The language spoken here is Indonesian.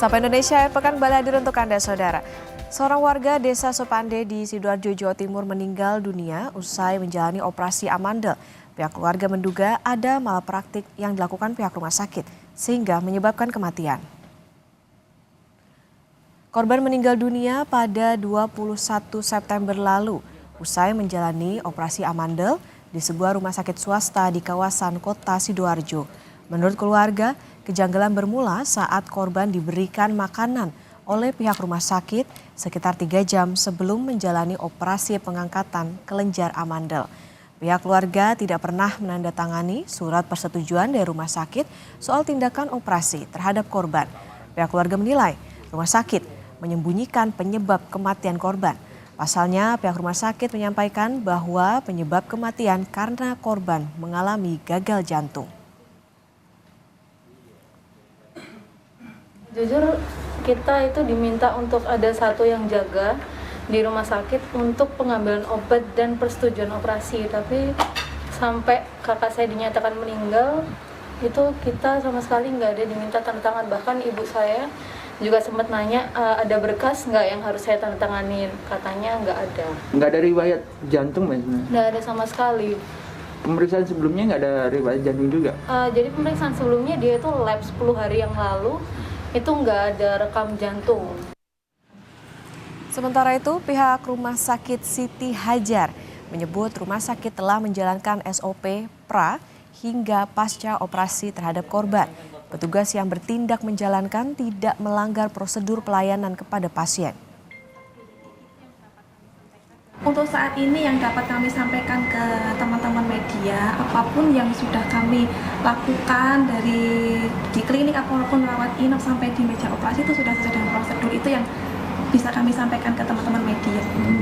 Sapa Indonesia, akhir pekan kembali hadir untuk Anda, Saudara. Seorang warga desa Sopande di Sidoarjo, Jawa Timur meninggal dunia usai menjalani operasi amandel. Pihak keluarga menduga ada malapraktik yang dilakukan pihak rumah sakit, sehingga menyebabkan kematian. Korban meninggal dunia pada 21 September lalu, usai menjalani operasi amandel di sebuah rumah sakit swasta di kawasan kota Sidoarjo. Menurut keluarga, kejanggalan bermula saat korban diberikan makanan oleh pihak rumah sakit sekitar 3 jam sebelum menjalani operasi pengangkatan kelenjar amandel. Pihak keluarga tidak pernah menandatangani surat persetujuan dari rumah sakit soal tindakan operasi terhadap korban. Pihak keluarga menilai rumah sakit menyembunyikan penyebab kematian korban. Pasalnya, pihak rumah sakit menyampaikan bahwa penyebab kematian karena korban mengalami gagal jantung. Jujur, kita itu diminta untuk ada satu yang jaga di rumah sakit untuk pengambilan obat dan persetujuan operasi. Tapi sampai kakak saya dinyatakan meninggal, itu kita sama sekali nggak ada diminta tanda tangan. Bahkan ibu saya juga sempat nanya, ada berkas nggak yang harus saya tanda tanganin? Katanya nggak ada. Nggak ada riwayat jantung, Mas? Nggak ada sama sekali. Pemeriksaan sebelumnya nggak ada riwayat jantung juga? Jadi pemeriksaan sebelumnya dia itu lab 10 hari yang lalu, itu nggak ada rekam jantung. Sementara itu, pihak Rumah Sakit Siti Hajar menyebut rumah sakit telah menjalankan SOP pra hingga pasca operasi terhadap korban. Petugas yang bertindak menjalankan tidak melanggar prosedur pelayanan kepada pasien. Untuk saat ini yang dapat kami sampaikan ke teman-teman media, apapun yang sudah kami lakukan dari di klinik apapun rawat inap sampai di meja operasi itu sudah sesuai dengan prosedur, itu yang bisa kami sampaikan ke teman-teman media.